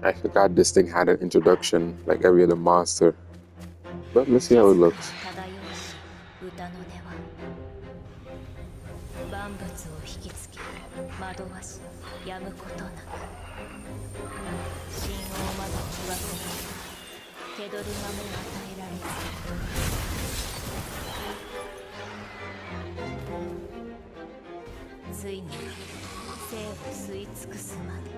I forgot this thing had an introduction like every other monster. But let's see how it looks. 歌の音は万物を引きつけ惑わしやむことなく神王まで疑惑に気取る間も与えられずついに生を吸い尽くすまで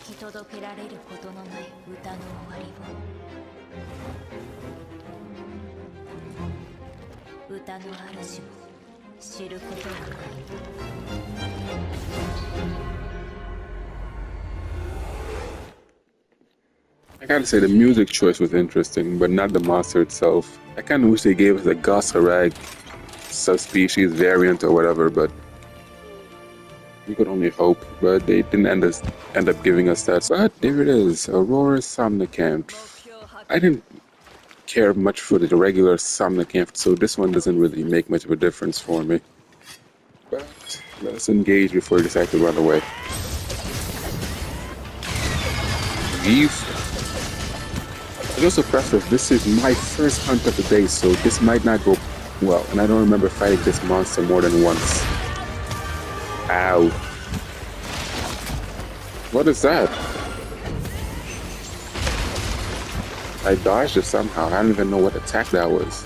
聞き届けられることのない歌の終わりを歌の主も知ることはない。I gotta say the music choice was interesting, but not the monster itself. I kinda wish they gave us a goss harag subspecies variant or whatever, but we could only hope. But they didn't end up giving us that. But there it is, Aurora somnacanth. I didn't care much for the regular somnacanth, so this one doesn't really make much of a difference for me. But let's engage before we decide to run away. Leave. I also preface, this is my first hunt of the day, so this might not go well, and I don't remember fighting this monster more than once. Ow. What is that? I dodged it somehow. I don't even know what attack that was.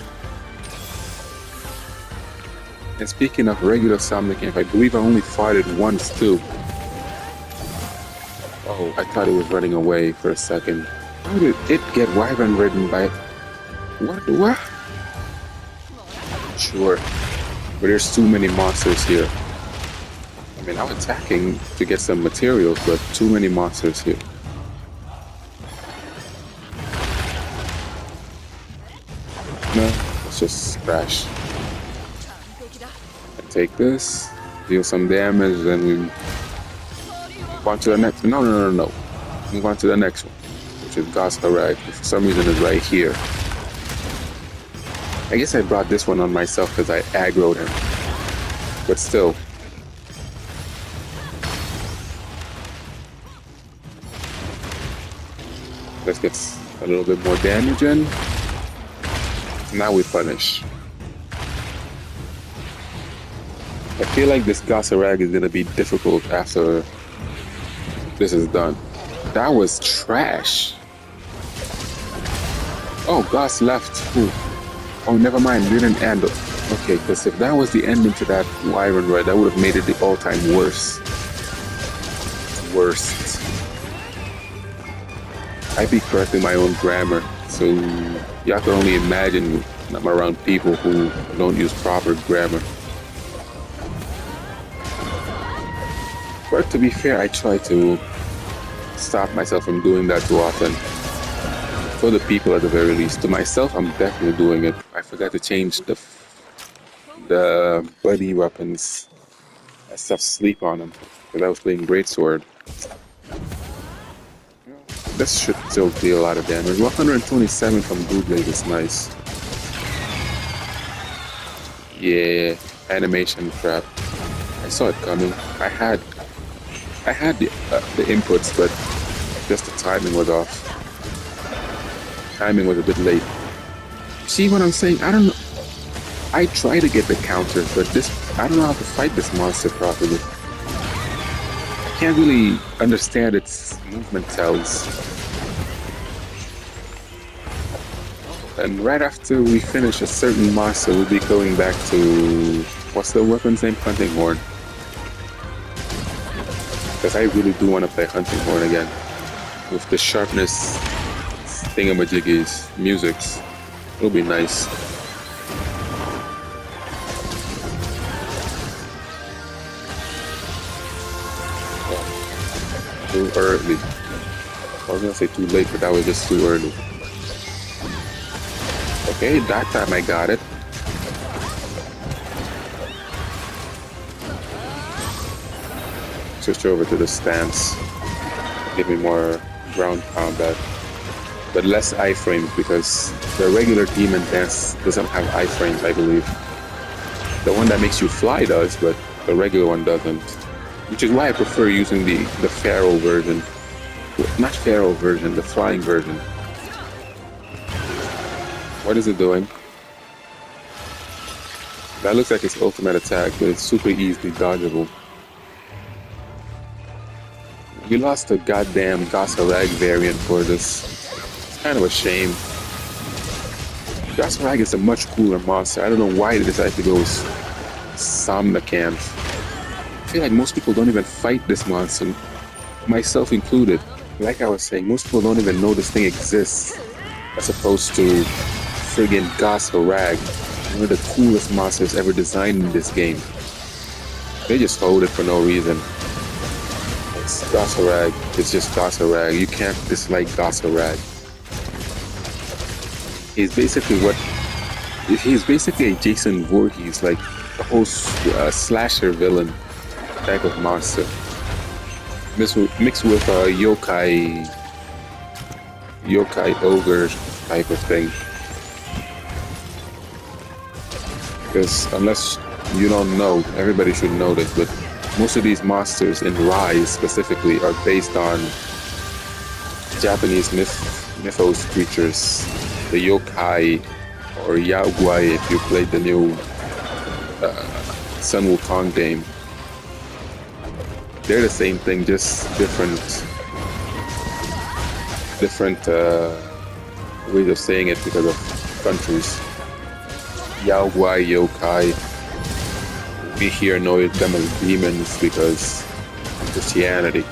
And speaking of regular somnacanth, I believe I only fought it once too. Oh, I thought it was running away for a second. How did it get wyvern ridden by... What? Sure. But there's too many monsters here. I mean, I'm attacking to get some materials, but too many monsters here. No, let's just crash. I take this, deal some damage, then we move on to the next. No. Move on to the next one, which is Goss Harag. For some reason, it's right here. I guess I brought this one on myself because I aggroed him, but still. Let's get a little bit more damage in. Now we punish. I feel like this Goss Harag is gonna be difficult after this is done. That was trash. Oh, Goss left. Ooh. Oh, never mind. Didn't end. Okay, because if that was the ending to that wyvern ride, that would have made it the all-time worst. Worst. I be correcting my own grammar, so y'all can only imagine when I'm around people who don't use proper grammar. But to be fair, I try to stop myself from doing that too often. For the people at the very least. To myself, I'm definitely doing it. I forgot to change the buddy weapons. I stuff sleep on them because I was playing greatsword. This should still deal a lot of damage. 127 from Blue Blade is nice. Yeah, animation trap. I saw it coming. I had the inputs, but just the timing was off. Timing was a bit late. See what I'm saying? I don't know. I try to get the counter, but I don't know how to fight this monster properly. I can't really understand its movement tells. And right after we finish a certain monster, we'll be going back to... What's the weapon's name? Hunting Horn. Because I really do want to play Hunting Horn again. With the sharpness thingamajiggies, musics. It'll be nice. Too early. I was gonna say too late, but that was just too early. Okay, that time I got it. Switch over to the stance. Give me more ground combat. but less iframes because the regular demon dance doesn't have iframes, I believe. The one that makes you fly does, but the regular one doesn't. Which is why I prefer using the Pharaoh version. Not Pharaoh version, the flying version. What is it doing? That looks like its ultimate attack, but it's super easily dodgeable. We lost a goddamn goss harag variant for this. It's kind of a shame. Goss harag is a much cooler monster. I don't know why they decided to go with somnacanth. I feel like most people don't even fight this monster, myself included. Like I was saying, most people don't even know this thing exists, as opposed to friggin' goss harag, one of the coolest monsters ever designed in this game. They just hold it for no reason. It's goss harag. It's just goss harag. You can't dislike goss harag. He's basically a Jason Voorhees, like a whole slasher villain type of monster. Mixed with a yokai ogre type of thing. Because unless you don't know, everybody should know this, but most of these monsters in Rise specifically are based on Japanese mythos creatures, the yokai or yaogwai if you played the new Sun Wukong game. They're the same thing, just different ways of saying it because of countries. Yaogwai, yokai. We here know them as demons because of Christianity.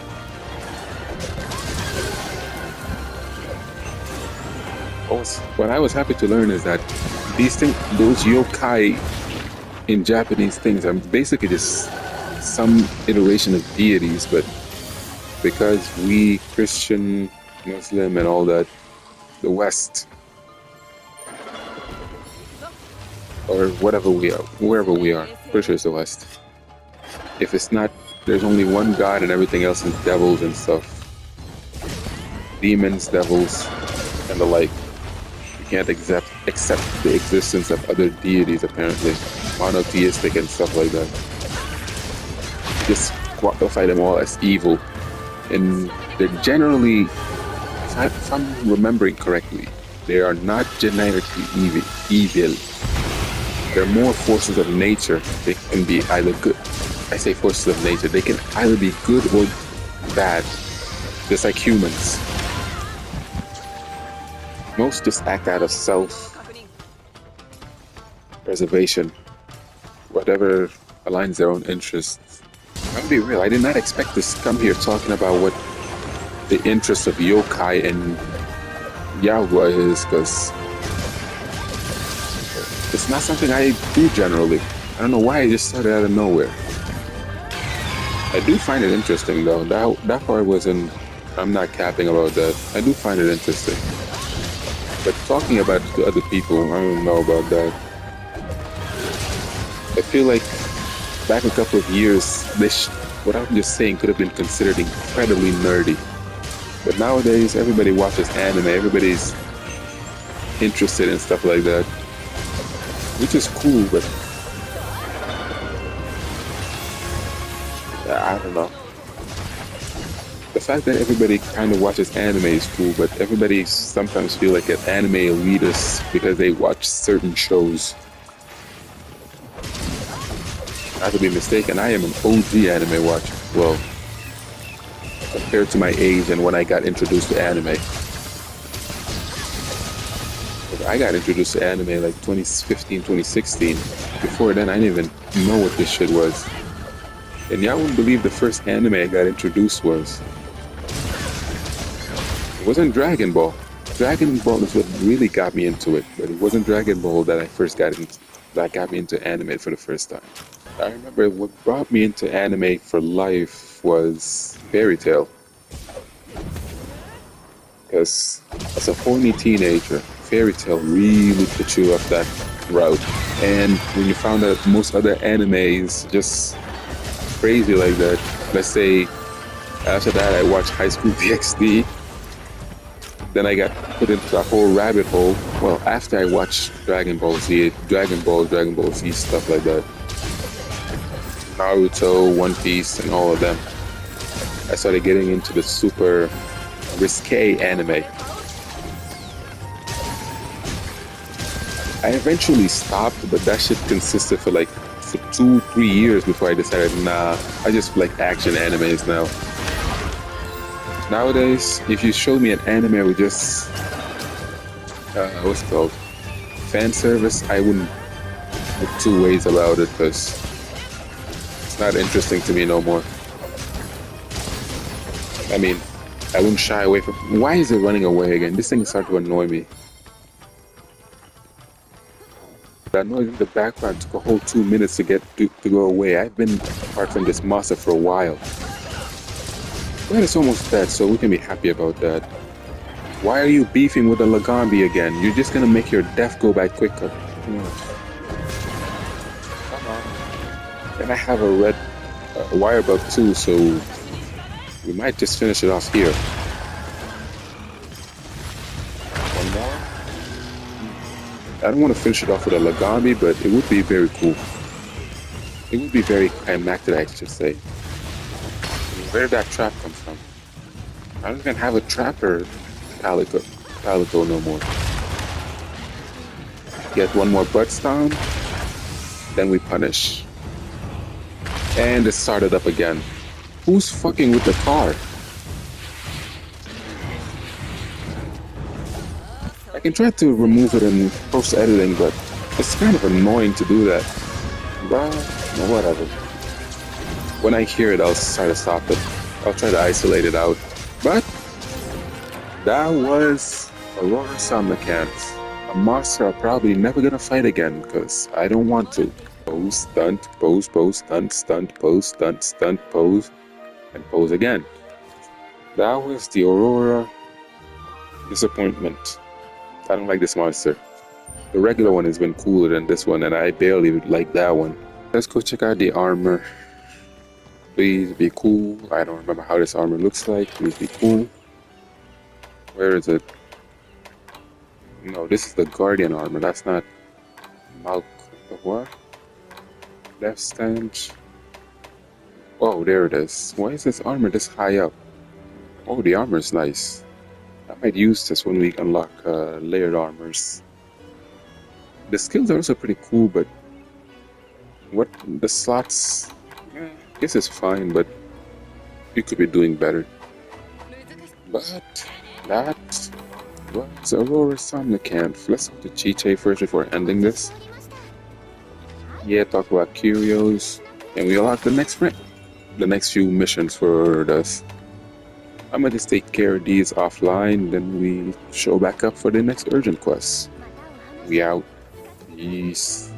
What I was happy to learn is that these things, those yokai in Japanese things, are basically just some iteration of deities, but because we Christian, Muslim, and all that, the West, or whatever we are, wherever we are, pretty sure it's the West. If it's not, there's only one God and everything else is devils and stuff. Demons, devils, and the like. You can't accept the existence of other deities, apparently. Monotheistic and stuff like that. Just classify them all as evil. And they're generally, if I'm remembering correctly, they are not genetically evil. They're more forces of nature. They can be either good. I say forces of nature. They can either be good or bad, just like humans. Most just act out of self-preservation, whatever aligns their own interests. I'll be real, I did not expect to come here talking about what the interest of yokai and yaogwai is, because it's not something I do generally. I don't know why I just started out of nowhere. I do find it interesting though. That part wasn't, I'm not capping about that. I do find it interesting. But talking about it to other people, I don't know about that. I feel like back a couple of years, what I'm just saying could have been considered incredibly nerdy. But nowadays, everybody watches anime, everybody's interested in stuff like that. Which is cool, but I don't know. The fact that everybody kind of watches anime is cool, but everybody sometimes feel like an anime elitist because they watch certain shows. Not to be mistaken, I am an OG anime watcher. Well, compared to my age and when I got introduced to anime. I got introduced to anime like 2015, 2016. Before then, I didn't even know what this shit was. And y'all wouldn't believe the first anime I got introduced was. It wasn't Dragon Ball. Dragon Ball is what really got me into it, but it wasn't Dragon Ball that got me into anime for the first time. I remember what brought me into anime for life was Fairy Tail. Because as a horny teenager, Fairy Tail really put you up that route. And when you found out most other animes just crazy like that, let's say after that I watched High School DxD, Then I got put into a whole rabbit hole. Well, after I watched Dragon Ball Z, Dragon Ball Z, stuff like that. Naruto, One Piece, and all of them. I started getting into the super risque anime. I eventually stopped, but that shit consisted for 2-3 years before I decided, nah, I just like action animes now. Nowadays, if you show me an anime with just, what's it called, fan service, I wouldn't look two ways about it because it's not interesting to me no more. I mean, I wouldn't shy away from. Why is it running away again? This thing is starting to annoy me. That noise in the background took a whole 2 minutes to go away. I've been apart from this monster for a while. But it's almost dead, so we can be happy about that. Why are you beefing with the Lagambi again? You're just gonna make your death go by quicker. Come on. And I have a red wire bug too, so we might just finish it off here. One more. I don't want to finish it off with a Lagambi, but it would be very cool. It would be very climactic, I should say. Where did that trap come from? I don't even have a trapper Palico no more. Get one more butt stomp, then we punish. And it started up again. Who's fucking with the car? I can try to remove it in post-editing, but it's kind of annoying to do that. But whatever. When I hear it, I'll try to stop it. I'll try to isolate it out. But that was Aurora somnacanth. A monster I'm probably never gonna fight again because I don't want to. Pose, stunt, pose, pose, stunt, stunt, pose, stunt, stunt, pose, and pose again. That was the Aurora disappointment. I don't like this monster. The regular one has been cooler than this one, and I barely like that one. Let's go check out the armor. Please be cool. I don't remember how this armor looks like. Please be cool. Where is it? No, this is the Guardian armor. That's not what? Left stand. Oh, there it is. Why is this armor this high up? Oh, the armor is nice. I might use this when we unlock layered armors. The skills are also pretty cool, but what the slots? I guess it's fine, but you could be doing better. But that was Aurora somnacanth. Let's go to Chiche first before ending this. Yeah, talk about curios, and we unlock the next few missions for us. I'm gonna just take care of these offline, then we show back up for the next urgent quest. We out. Peace.